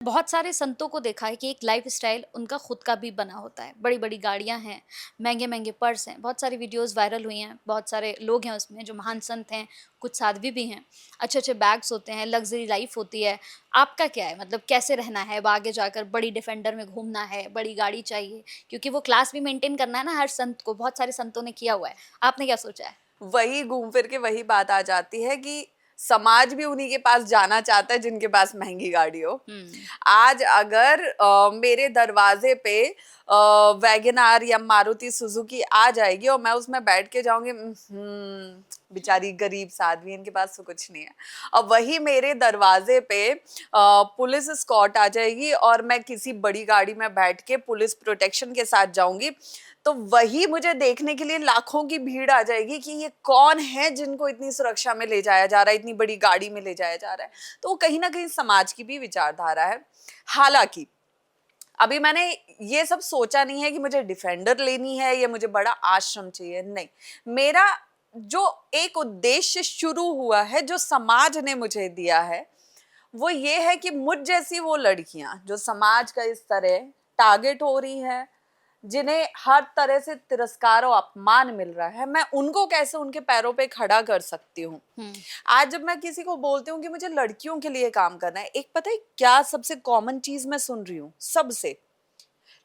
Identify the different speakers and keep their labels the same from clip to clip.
Speaker 1: बहुत सारे संतों को देखा है कि एक लाइफस्टाइल उनका खुद का भी बना होता है। बड़ी-बड़ी गाड़ियाँ हैं, महँगे-महँगे पर्स हैं, बहुत सारी वीडियोज़ वायरल हुई हैं, बहुत सारे लोग हैं उसमें जो महान संत हैं, कुछ साध्वी भी हैं। अच्छे-अच्छे बैग्स होते हैं, लग्ज़री लाइफ़ होती है। आपका क्या है? मतलब कैसे रहना है? अब आगे जाकर बड़ी डिफेंडर में घूमना है, बड़ी गाड़ी चाहिए, क्योंकि वो क्लास भी मेंटेन करना है ना हर संत को, बहुत सारे संतों ने किया हुआ है। आपने क्या सोचा है?
Speaker 2: वही घूम फिर के वही बात आ जाती है कि समाज भी उन्हीं के पास जाना चाहता है जिनके पास महंगी गाड़ी हो।
Speaker 1: हुँ।
Speaker 2: आज अगर मेरे दरवाजे पे वैगनआर या मारुति सुजुकी आ जाएगी और मैं उसमें बैठ के जाऊंगी, बेचारी गरीब साध्वी, इनके पास तो कुछ नहीं है। और वही मेरे दरवाजे पे पुलिस एस्कॉर्ट आ जाएगी और मैं किसी बड़ी गाड़ी में बैठ के पुलिस प्रोटेक्शन के साथ जाऊंगी, तो वही मुझे देखने के लिए लाखों की भीड़ आ जाएगी कि ये कौन है जिनको इतनी सुरक्षा में ले जाया जा रहा है, इतनी बड़ी गाड़ी में ले जाया जा रहा है। तो वो कहीं ना कहीं समाज की भी विचारधारा है। हालांकि अभी मैंने ये सब सोचा नहीं है कि मुझे डिफेंडर लेनी है या मुझे बड़ा आश्रम चाहिए, नहीं। मेरा जो एक उद्देश्य शुरू हुआ है, जो समाज ने मुझे दिया है, वो ये है कि मुझ जैसी वो लड़कियां जो समाज का इस तरह टारगेट हो रही हैं, जिन्हें हर तरह से तिरस्कार और अपमान मिल रहा है, मैं उनको कैसे उनके पैरों पे खड़ा कर सकती हूँ।
Speaker 1: हुँ।
Speaker 2: आज जब मैं किसी को बोलती हूँ कि मुझे लड़कियों के लिए काम करना है, एक पता है क्या सबसे कॉमन चीज मैं सुन रही हूँ सबसे?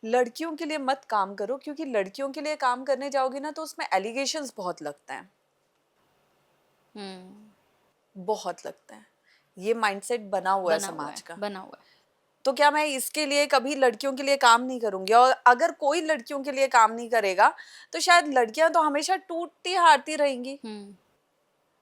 Speaker 2: लड़कियों के लिए मत काम करो, क्योंकि लड़कियों के लिए काम करने जाओगे ना तो उसमें एलिगेशंस बहुत लगते हैं,
Speaker 1: हुँ।
Speaker 2: बहुत लगते हैं। ये माइंडसेट बना हुआ है
Speaker 1: बना हुआ
Speaker 2: समाज
Speaker 1: है,
Speaker 2: का।
Speaker 1: बना हुआ है।
Speaker 2: तो क्या मैं इसके लिए कभी लड़कियों के लिए काम नहीं करूंगी? और अगर कोई लड़कियों के लिए काम नहीं करेगा तो शायद लड़कियां तो हमेशा टूटती हारती रहेंगी।
Speaker 1: हुँ।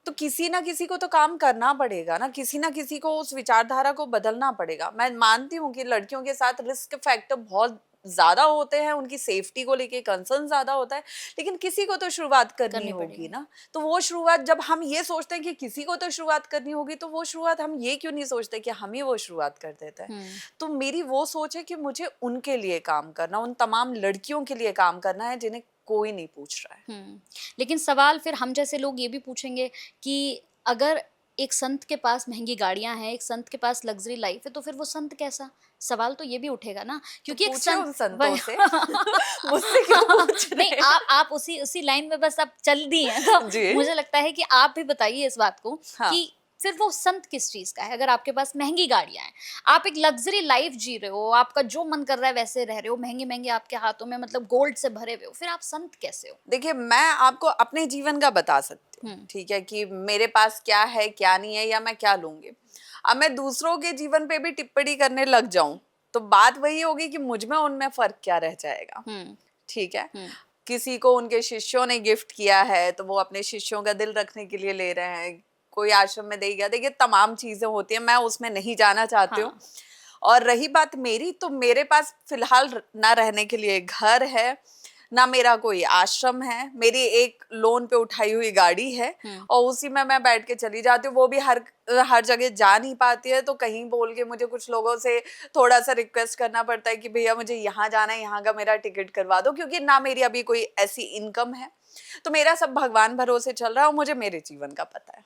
Speaker 2: तो किसी ना किसी को तो काम करना पड़ेगा ना, किसी ना किसी को उस विचारधारा को बदलना पड़ेगा। मैं मानती हूँ कि लड़कियों के साथ रिस्क फैक्टर बहुत ज्यादा होते हैं, उनकी सेफ्टी को लेके कंसर्न ज्यादा होता है, लेकिन किसी को तो शुरुआत करनी
Speaker 1: करनी
Speaker 2: होगी
Speaker 1: पड़ेगी।
Speaker 2: ना। तो वो शुरुआत जब हम ये सोचते हैं कि किसी को तो शुरुआत करनी होगी, तो वो शुरुआत हम ये क्यों नहीं सोचते कि हम ही वो शुरुआत कर देते हैं?
Speaker 1: हुँ।
Speaker 2: तो मेरी वो सोच है कि मुझे उनके लिए काम करना, उन तमाम लड़कियों के लिए काम करना है जिन्हें कोई नहीं पूछ रहा है।
Speaker 1: हुँ। लेकिन सवाल फिर हम जैसे लोग ये भी पूछेंगे कि अगर एक संत के पास महँगी गाड़ियाँ हैं, एक संत के पास लग्ज़री लाइफ़ है, तो फिर वो संत कैसा? सवाल तो ये भी उठेगा ना,
Speaker 2: तो
Speaker 1: क्योंकि एक
Speaker 2: पूछे
Speaker 1: संत
Speaker 2: उन संतों
Speaker 1: वही
Speaker 2: से। मुझसे क्यों पूछ
Speaker 1: नहीं,
Speaker 2: रहे
Speaker 1: आप उसी उसी लाइन में बस आप चल दी हैं, तो
Speaker 2: हैं? जी।
Speaker 1: मुझे लगता है कि आप भी बताइए इस बात को
Speaker 2: हाँ।
Speaker 1: कि फिर वो संत किस चीज़ का है? अगर आपके पास महँगी गाड़ियाँ हैं, आप एक लग्ज़री लाइफ़ जी रहे हो, आपका जो मन कर रहा है वैसे रह रहे हो, महँगे-महँगे आपके हाथों में मतलब गोल्ड से भरे हुए हो, फिर आप संत कैसे हो?
Speaker 2: देखिए, मैं आपको अपने जीवन का बता सकती हूँ,
Speaker 1: हुँ।
Speaker 2: ठीक है? कि मेरे पास क्या है, क्या नहीं है, या मैं क्या लूँगी। अब मैं दूसरों के जीवन पे भी टिप्पणी करने लग जाऊँ, तो बात वही होगी कि मुझ में उनमें फ़र्क क्या रह जाएगा,
Speaker 1: हुँ।
Speaker 2: ठीक है?
Speaker 1: हुँ।
Speaker 2: किसी को उनके शिष्यों ने गिफ्ट किया है, तो वो अपने शिष्यों का दिल रखने के लिए ले रहे हैं। कोई आश्रम में दे गया, देखिए तमाम चीज़ें होती हैं, मैं उसमें नहीं जाना चाहती हूँ।
Speaker 1: हाँ।
Speaker 2: और रही बात मेरी, तो मेरे पास फ़िलहाल ना रहने के लिए घर है, ना मेरा कोई आश्रम है, मेरी एक लोन पे उठाई हुई गाड़ी है
Speaker 1: हुँ।
Speaker 2: और उसी में मैं बैठ के चली जाती हूँ। वो भी हर जगह जा नहीं पाती है, तो कहीं बोल के मुझे कुछ लोगों से थोड़ा-सा रिक्वेस्ट करना पड़ता है कि भैया मुझे यहाँ जाना है, यहाँ का मेरा टिकट करवा दो, क्योंकि ना मेरी अभी कोई ऐसी इनकम है। तो मेरा सब भगवान भरोसे चल रहा है और मुझे मेरे जीवन का पता है।